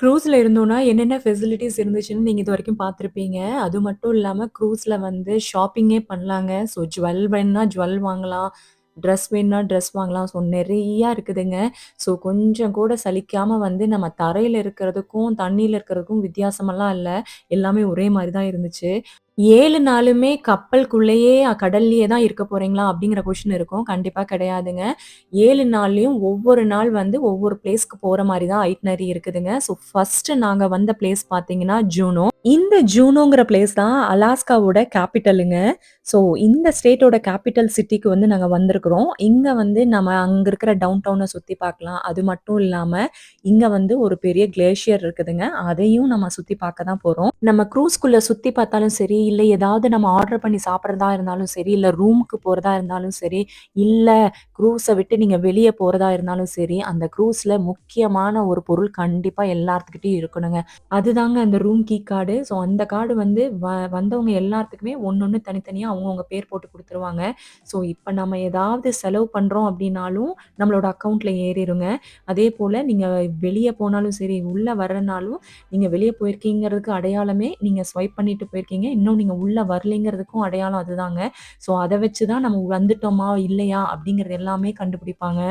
க்ரூஸ்ல இருந்தோம்னா, என்னென்ன ஃபெசிலிட்டீஸ் இருந்துச்சுன்னு நீங்க இதுவரைக்கும் பார்த்துருப்பீங்க. அது மட்டும் இல்லாம க்ரூஸ்ல வந்து ஷாப்பிங்கே பண்ணலாங்க. ஸோ ஜுவல் வேணுனா ஜுவல் வாங்கலாம். ட்ரெஸ் வேணுனா ட்ரெஸ் வாங்கலாம். ஸோ நெறையா இருக்குதுங்க. ஸோ கொஞ்சம் கூட சலிக்காம வந்து நம்ம தரையில இருக்கிறதுக்கும், தண்ணீல இருக்கிறதுக்கும் வித்தியாசமெல்லாம் இல்ல. எல்லாமே ஒரே மாரி தான் இருந்துச்சு. 7 நாளுமே கப்பலுக்குள்ளேயே, கடல்லயே தான் இருக்க போறீங்களா? அப்படிங்கிற கொஸ்டின் இருக்கும். கண்டிப்பா கிடையாதுங்க. 7 நாள்லயும் ஒவ்வொரு நாள் வந்து ஒவ்வொரு பிளேஸ்க்கு போற மாரி தான் ஐட்னரி இருக்குதுங்க. ஸோ ஃபர்ஸ்ட்டு நாங்க வந்த பிளேஸ் பார்த்தீங்கன்னா, ஜூனோ. இந்த ஜூனோங்கிற பிளேஸ் தான் அலாஸ்காவோட கேப்பிட்டலுங்க. ஸோ இந்த ஸ்டேட்டோட கேப்பிட்டல் சிட்டிக்கு வந்து நாங்க வந்திருக்கிறோம். இங்க வந்து நம்ம அங்க இருக்கிற டவுன் டவுன சுத்தி பார்க்கலாம். அது மட்டும் இல்லாம, இங்க வந்து ஒரு பெரிய கிளேஷியர் இருக்குதுங்க. அதையும் நம்ம சுத்தி பார்க்க தான் போறோம். நம்ம க்ரூஸ்க்குள்ள சுத்தி பார்த்தாலும் சரி, இல்ல ஏதாவது நம்ம ஆர்டர் பண்ணி சாப்பிடுறதா இருந்தாலும் சரி, இல்ல ரூமுக்கு போறதா இருந்தாலும் சரி, இல்ல க்ரூஸ விட்டு நீங்க வெளிய போறதா இருந்தாலும் சரி, அந்த க்ரூஸ்ல முக்கியமான ஒரு பொருள் கண்டிப்பா எல்லாத்துக்கிட்டயும் இருக்கணுங்க. அதுதாங்க அந்த ரூம் கீ கார்டு. ஸோ அந்த கார்டு வந்து வந்தவங்க எல்லாத்துக்குமே ஒண்ணொண்ணு தனித்தனியா அவங்கவங்க பேர் போட்டு குடுத்துருவாங்க. ஸோ இப்ப நம்ம ஏதாவது செலவு பண்றோம் அப்டின்னாலும், நம்மளோட அக்கவுண்ட்ல ஏறிருங்க. அதேபோல நீங்க வெளிய போனாலும் சரி, உள்ள வரனாலும் நீங்க வெளிய போயிருக்கீங்கிறதுக்கு அடையாளமே நீங்க ஸ்வைப் பண்ணிட்டு போயிருக்கீங்க. இன்னும் நீங்க உள்ள வரலைங்கிறதுக்கும் அடையாளம் அதுதாங்க. ஸோ அத வச்சு தான் நம்ம வந்துட்டோமா, இல்லையா அப்படிங்கிறது எல்லாமே கண்டுபிடிப்பாங்க.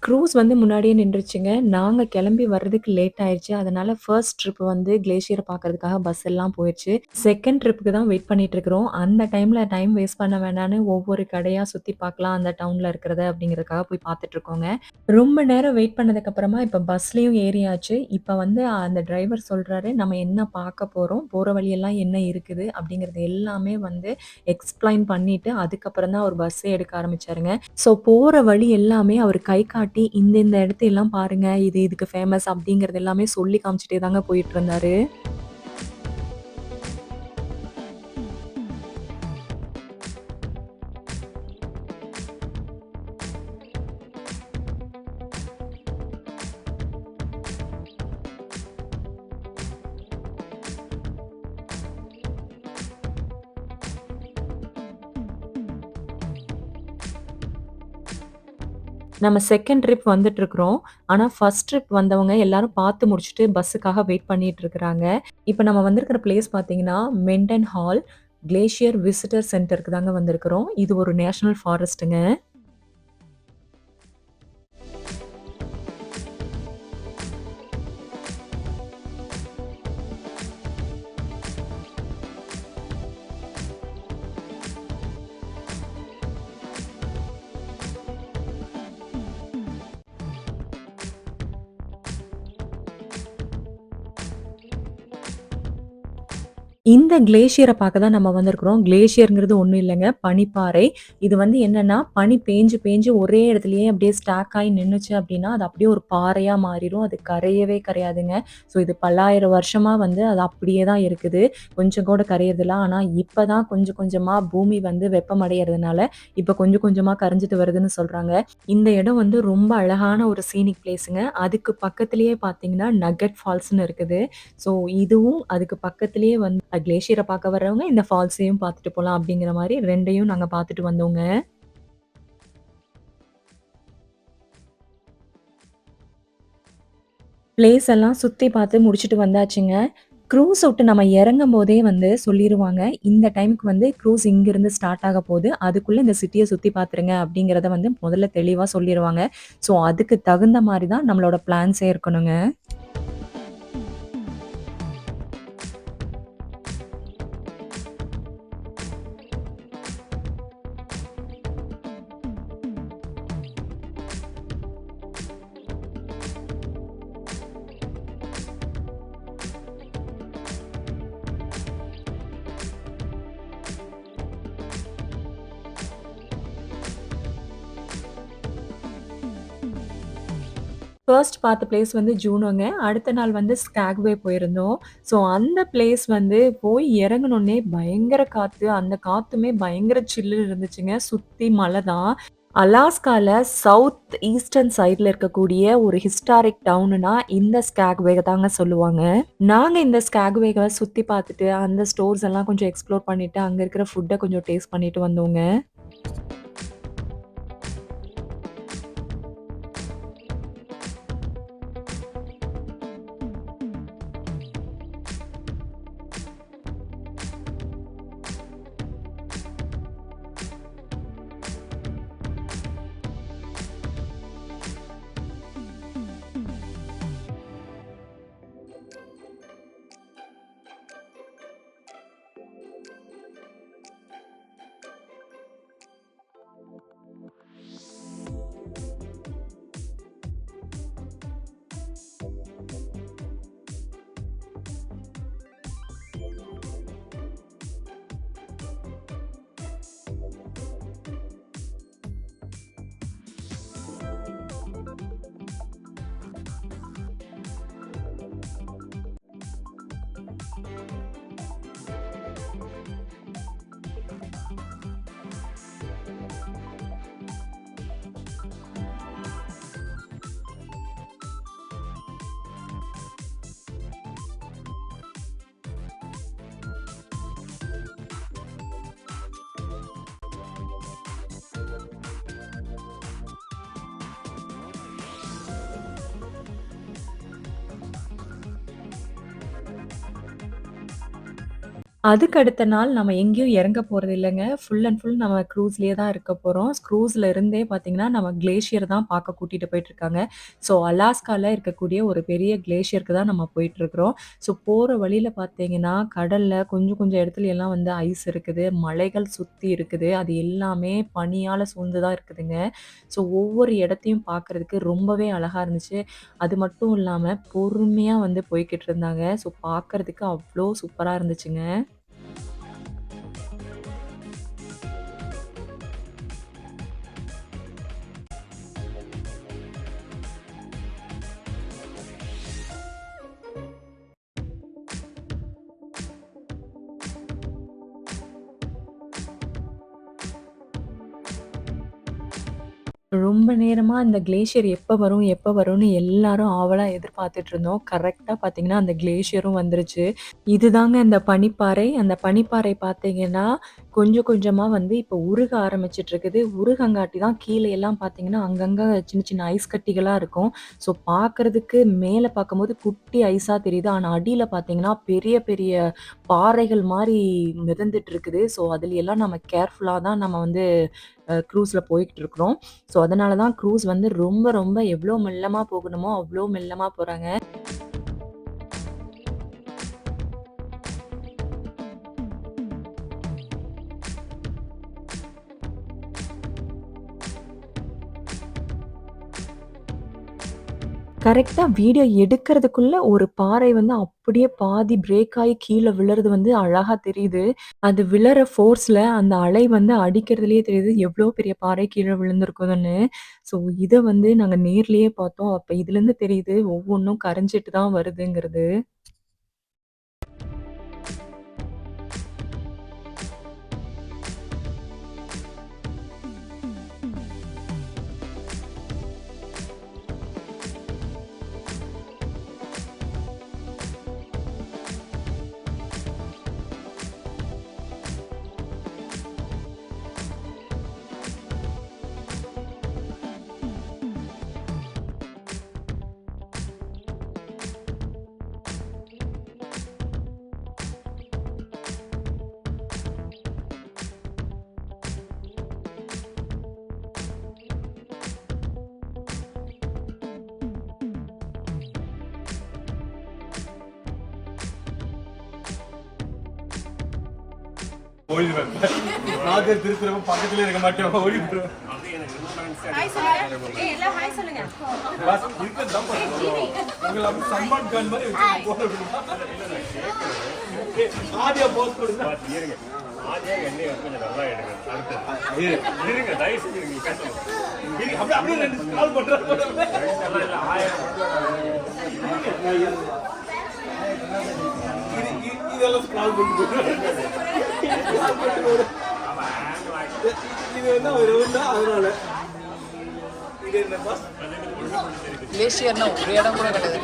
க்ரூஸ் வந்து முன்னாடியே நின்றுச்சுங்க. நாங்க கிளம்பி வர்றதுக்கு லேட் ஆயிருச்சு. அதனால ஃபர்ஸ்ட் ட்ரிப் வந்து கிளேஷியர பார்க்கறதுக்காக பஸ் எல்லாம் போயிருச்சு. செகண்ட் ட்ரிப்க்கு தான் வெயிட் பண்ணிட்டு இருக்கிறோம். அந்த டைம்ல டைம் வேஸ்ட் பண்ண வேணான்னு ஒவ்வொரு கடையா சுத்தி பார்க்கலாம் அந்த டவுன்ல இருக்கிறத அப்படிங்கிறதுக்காக போய் பார்த்துட்டு இருக்கோங்க. ரொம்ப நேரம் வெயிட் பண்ணதுக்கு அப்புறமா இப்ப பஸ்லயும் ஏறியாச்சு. இப்ப வந்து அந்த டிரைவர் சொல்றாரு, "நம்ம என்ன பார்க்க போறோம்? போற வழியெல்லாம் என்ன இருக்குது?" அப்படிங்கிறது எல்லாமே வந்து எக்ஸ்ப்ளைன் பண்ணிட்டு, அதுக்கப்புறம் தான் அவர் பஸ்ஸே எடுக்க ஆரம்பிச்சாருங்க. ஸோ போற வழி எல்லாமே அவரு கை காட்டி, இந்த இடத்தையெல்லாம் பாருங்க. இதுக்கு ஃபேமஸ் அப்படிங்கிறது எல்லாமே சொல்லி காமிச்சுட்டே தாங்க போயிட்டுருந்தாரு. நம்ம செகண்ட் ட்ரிப் வந்துட்டுருக்குறோம். ஆனா, ஃபர்ஸ்ட் ட்ரிப் வந்தவங்க எல்லாரும் பார்த்து முடிச்சுட்டு பஸ்ஸுக்காக வெயிட் பண்ணிட்டு இருக்கிறாங்க. இப்ப நம்ம வந்திருக்கிற பிளேஸ் பார்த்தீங்கன்னா, மென்டன் ஹால் கிளேஷியர் விசிட்டர் சென்டருக்கு தாங்க வந்திருக்கிறோம். இது ஒரு நேஷனல் ஃபாரஸ்ட்டுங்க. இந்த கிளேஷியர பார்க்க தான் நம்ம வந்திருக்கிறோம். கிளேஷியர்ங்கிறது ஒண்ணும் இல்லங்க. பனிப்பாறை. இது வந்து என்னன்னா, பனி பேஞ்சு பேஞ்சு ஒரே இடத்துலயே அப்படியே ஸ்டாக் ஆயி நின்னுச்சு அப்படின்னா, அது அப்படியே ஒரு பாறையா மாறிரும். அது கரையவே கரையாதுங்க. ஸோ இது பல்லாயிரம் வருஷமா வந்து அது அப்படியே தான் இருக்குது. கொஞ்சம் கூட கரையறதில்ல. ஆனா இப்ப தான் கொஞ்சம் கொஞ்சமா பூமி வந்து வெப்பமடையறதுனால, இப்ப கொஞ்சம் கொஞ்சமா கரைஞ்சுட்டு வருதுன்னு சொல்றாங்க. இந்த இடம் வந்து ரொம்ப அழகான ஒரு சீனிக் பிளேஸுங்க. அதுக்கு பக்கத்திலேயே பார்த்தீங்கன்னா, நக்கட் ஃபால்ஸ்ன்னு இருக்குது. ஸோ இதுவும் அதுக்கு பக்கத்திலேயே வந்து கிளேஷியர பார்க்க வர்றவங்க இந்த ஃபால்ஸையும் பார்த்துட்டு போலாம் அப்படிங்கிற மாரி 2யும் நாங்க பார்த்துட்டு வந்தோங்க. பிளேஸ் எல்லாம் சுத்தி பார்த்து முடிச்சுட்டு வந்தாச்சுங்க. க்ரூஸ விட்டு நம்ம இறங்கும்போதே வந்து சொல்லிருவாங்க. இந்த டைம்க்கு வந்து க்ரூஸ் இங்கிருந்து ஸ்டார்ட் ஆக போது. அதுக்குள்ள இந்த சிட்டிய சுத்தி பார்த்துருங்க அப்படிங்கிறத வந்து முதல்ல தெளிவா சொல்லிருவாங்க. ஸோ அதுக்கு தகுந்த மாரி தான் நம்மளோட பிளான்ஸே இருக்கணுங்க. ஃபர்ஸ்ட் பார்த்த பிளேஸ் வந்து ஜூனோங்க. அடுத்த நாள் வந்து ஸ்காக்வே போயிருந்தோம். ஸோ அந்த பிளேஸ் வந்து போய் இறங்குனோனே பயங்கர காத்து. அந்த காத்துமே பயங்கர சில்லுன்னு இருந்துச்சுங்க. சுத்தி மலை தான். அலாஸ்கால சவுத் ஈஸ்டர்ன் சைட்ல இருக்கக்கூடிய ஒரு ஹிஸ்டாரிக் டவுனுனா இந்த ஸ்காக்வேக தாங்க சொல்லுவாங்க. நாங்க இந்த ஸ்காக்வேவ சுத்தி பார்த்துட்டு, அந்த ஸ்டோர்ஸ் எல்லாம் கொஞ்சம் எக்ஸ்ப்ளோர் பண்ணிட்டு, அங்க இருக்கிற ஃபுட்ட கொஞ்சம் டேஸ்ட் பண்ணிட்டு வந்தோங்க. அதுக்கு அடுத்த நாள் நம்ம எங்கேயும் இறங்க போறது இல்லங்க. ஃபுல் அண்ட் ஃபுல் நம்ம க்ரூஸ்லயே தான் இருக்க போறோம். க்ரூஸ்ல இருந்தே பார்த்தீங்கன்னா, நம்ம கிளேஷியர் தான் பார்க்க கூட்டிட்டு போயிட்டுருக்காங்க. ஸோ அலாஸ்கால இருக்கக்கூடிய ஒரு பெரிய கிளேஷியருக்கு தான் நம்ம போயிட்டுருக்கிறோம். ஸோ போற வழியில பார்த்தீங்கன்னா, கடல்ல கொஞ்சம் கொஞ்சம் இடத்துல எல்லாம் வந்து ஐஸ் இருக்குது. மலைகள் சுத்தி இருக்குது. அது எல்லாமே பனியால சூழ்ந்து தான் இருக்குதுங்க. ஸோ ஒவ்வொரு இடத்தையும் பார்க்கறதுக்கு ரொம்பவே அழகா இருந்துச்சு. அது மட்டும் இல்லாம பொறுமையா வந்து போய்க்கிட்டு இருந்தாங்க. ஸோ பார்க்கறதுக்கு அவ்ளோ சூப்பரா இருந்துச்சுங்க. ரொம்ப நேரமா இந்த கிளேஷியர் எப்ப வரும், எப்ப வரும்னு எல்லாரும் ஆவலா எதிர்பார்த்துட்டு இருந்தோம். கரெக்ட்டா பார்த்தீங்கன்னா, அந்த கிளேஷியரும் வந்துருச்சு. இதுதாங்க அந்த பனிப்பாறை. அந்த பனிப்பாறை பார்த்தீங்கன்னா, கொஞ்சம் கொஞ்சமா வந்து இப்ப உருக ஆரம்பிச்சுட்டு இருக்குது. உருகங்காட்டி தான் கீழ எல்லாம் பார்த்தீங்கன்னா, அங்கங்க சின்ன சின்ன ஐஸ் கட்டிகளா இருக்கும். ஸோ பார்க்கறதுக்கு மேல பார்க்கும்போது குட்டி ஐஸா தெரியுது. ஆனா அடியில பார்த்தீங்கன்னா, பெரிய பெரிய பாறைகள் மாரி மிதந்துட்டு இருக்குது. ஸோ அதுல எல்லாம் நம்ம கேர்ஃபுல்லா தான் நம்ம வந்து க்ரூஸ்ல போய்க்கிட்டு இருக்கிறோம். ஸோ அதனால தான் க்ரூஸ் வந்து ரொம்ப ரொம்ப எவ்ளோ மெல்லமா போகணுமோ, அவ்ளோ மெல்லமா போறாங்க. கரெக்ட்டா வீடியோ எடுக்கிறதுக்குள்ள ஒரு பாறை வந்து அப்படியே பாதி பிரேக் ஆயி கீழ விழறது வந்து அழகா தெரியுது. அது விழற ஃபோர்ஸ்ல அந்த அலை வந்து அடிக்கிறதுலயே தெரியுது, எவ்ளோ பெரிய பாறை கீழ விழுந்திருக்குதுன்னு. ஸோ இத வந்து நாங்க நேர்லயே பார்த்தோம். அப்ப இதுலருந்து தெரியுது ஒவ்வொன்னும் கரைஞ்சிட்டு தான் வருதுங்கிறது. ஓடிடுவேன். நாகர் திருத்துறப்ப பக்கத்துல இருக்க மாட்டேன், ஓடிடுவேன். பஸ் இருக்கிறதுதான் உங்களை அப்படி சல்மான் கான் மாதிரி வச்சு போட விடுமா? ஆதியா போஸ் கொடுங்க. ஆஜே எண்ணெய் கொஞ்சம் நல்லா எடுங்க அடுத்து இருங்க தயவு செஞ்சு நீங்க பேசணும் அப்படியே ரெண்டு கால் பண்றாங்க இல்ல 1000 இதெல்லாம் ஸ்க்ரால் பண்ணிட்டு இது என்ன ஒரு ரவுண்டா அதனால இது என்ன பாஸ் கிளேசியர்னா ஒரு இடம் கூட கிடையாது.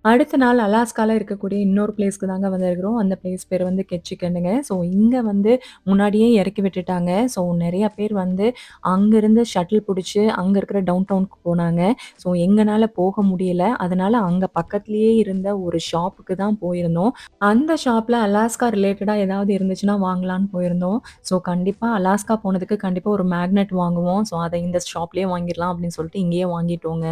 அடுத்த நாள் அலாஸ்கால இருக்கக்கூடிய இன்னொரு பிளேஸ்க்கு தாங்க வந்திருக்கிறோம். அந்த பிளேஸ் பேர் வந்து கெட்சிகன்னுங்க. ஸோ இங்க வந்து முன்னாடியே இறக்கி விட்டுட்டாங்க. ஸோ நெறைய பேர் வந்து அங்கருந்து ஷட்டில் புடிச்சு அங்க இருக்கிற டவுன் டவுனுக்கு போனாங்க. ஸோ எங்கனால போக முடியல. அதனால அங்க பக்கத்திலேயே இருந்த ஒரு ஷாப்புக்கு தான் போயிருந்தோம். அந்த ஷாப்ல அலாஸ்கா ரிலேட்டடா ஏதாவது இருந்துச்சுன்னா வாங்கலான்னு போயிருந்தோம். ஸோ கண்டிப்பா அலாஸ்கா போனதுக்கு கண்டிப்பா ஒரு மேக்னெட் வாங்குவோம். ஸோ அத இந்த ஷாப்லயே வாங்கிடலாம் அப்படின்னு சொல்லிட்டு இங்கேயே வாங்கிட்டோங்க.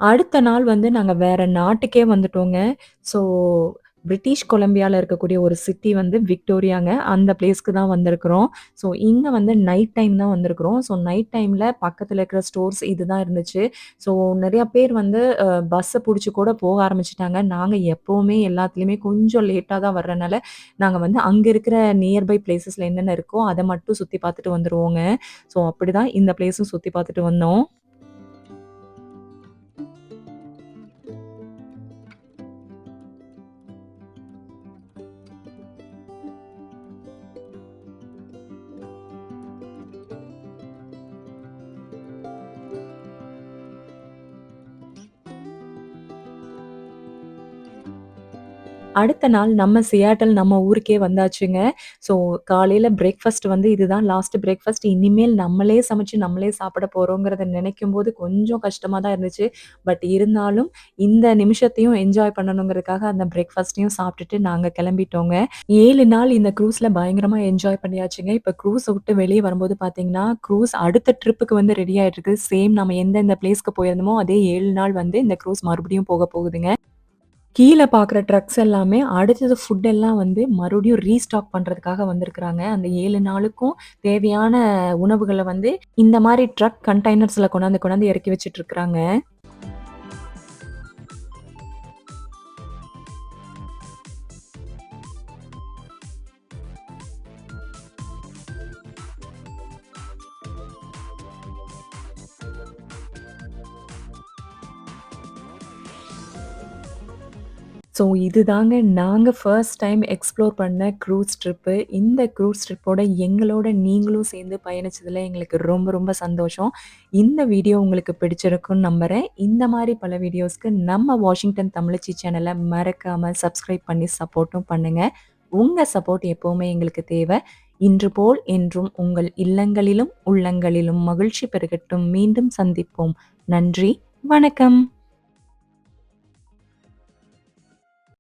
அடுத்த நாள் வந்து நாங்க வேற நாட்டுக்கே வந்துட்டோங்க. ஸோ பிரிட்டிஷ் கொலம்பியால இருக்கக்கூடிய ஒரு சிட்டி வந்து விக்டோரியாங்க. அந்த பிளேஸ்க்கு தான் வந்திருக்கிறோம். ஸோ இங்க வந்து நைட் டைம் தான் வந்திருக்கிறோம். ஸோ நைட் டைம்ல பக்கத்துல இருக்கிற ஸ்டோர்ஸ் இதுதான் இருந்துச்சு. ஸோ நெறைய பேர் வந்து பஸ்ஸ புடிச்சு கூட போக ஆரம்பிச்சுட்டாங்க. நாங்க எப்பவுமே எல்லாத்துலயுமே கொஞ்சம் லேட்டா தான் வர்றனால, நாங்க வந்து அங்க இருக்கிற நியர்பை பிளேஸஸ்ல என்னென்ன இருக்கோ அத மட்டும் சுத்தி பார்த்துட்டு வந்துருவோங்க. ஸோ அப்படிதான் இந்த பிளேஸும் சுத்தி பார்த்துட்டு வந்தோம். அடுத்த நாள் நம்ம சியாட்டல் நம்ம ஊருக்கே வந்தாச்சுங்க. ஸோ காலையில பிரேக்ஃபாஸ்ட் வந்து இதுதான் லாஸ்ட் பிரேக்ஃபாஸ்ட். இனிமேல் நம்மளே சமைச்சு நம்மளே சாப்பிட போறோங்கிறத நினைக்கும்போது கொஞ்சம் கஷ்டமா தான் இருந்துச்சு. பட் இருந்தாலும் இந்த நிமிஷத்தையும் என்ஜாய் பண்ணணுங்கிறதுக்காக அந்த பிரேக்ஃபாஸ்ட்டையும் சாப்பிட்டுட்டு நாங்க கிளம்பிட்டோங்க. 7 நாள் இந்த க்ரூஸ்ல பயங்கரமா என்ஜாய் பண்ணியாச்சுங்க. இப்ப க்ரூஸ விட்டு வெளிய வரும்போது பார்த்தீங்கன்னா, க்ரூஸ் அடுத்த ட்ரிப்புக்கு வந்து ரெடி ஆயிட்டு இருக்கு. சேம் நம்ம எந்தெந்த பிளேஸ்க்கு போயிருந்தோமோ அதே 7 நாள் வந்து இந்த க்ரூஸ் மறுபடியும் போக போகுதுங்க. கீழ பார்க்குற ட்ரக்ஸ் எல்லாமே அடுத்தது ஃபுட் எல்லாம் வந்து மறுபடியும் ரீஸ்டாக் பண்றதுக்காக வந்திருக்கிறாங்க. அந்த 7 நாளுக்கும் தேவையான உணவுகள வந்து இந்த மாரி ட்ரக் கண்டெய்னர்ஸ்ல கொண்டாந்து கொண்டாந்து இறக்கி வச்சுட்டு இருக்கிறாங்க. ஸோ இதுதாங்க நாங்க ஃபர்ஸ்ட் டைம் எக்ஸ்ப்ளோர் பண்ண க்ரூஸ் ட்ரிப்பு. இந்த க்ரூஸ் ட்ரிப்போட எங்களோட நீங்களும் சேர்ந்து பயணிச்சதுல எங்களுக்கு ரொம்ப ரொம்ப சந்தோஷம். இந்த வீடியோ உங்களுக்கு பிடிச்சிருக்கும்னு நம்புறேன். இந்த மாரி பல வீடியோஸ்க்கு நம்ம வாஷிங்டன் தமிழச்சி சேனல மறக்காம சப்ஸ்கிரைப் பண்ணி சப்போர்ட்டும் பண்ணுங்க. உங்க சப்போர்ட் எப்பவுமே எங்களுக்கு தேவை. இன்று போல் என்றும் உங்கள் இல்லங்களிலும், உள்ளங்களிலும் மகிழ்ச்சி பெருகட்டும். மீண்டும் சந்திப்போம். நன்றி. வணக்கம்.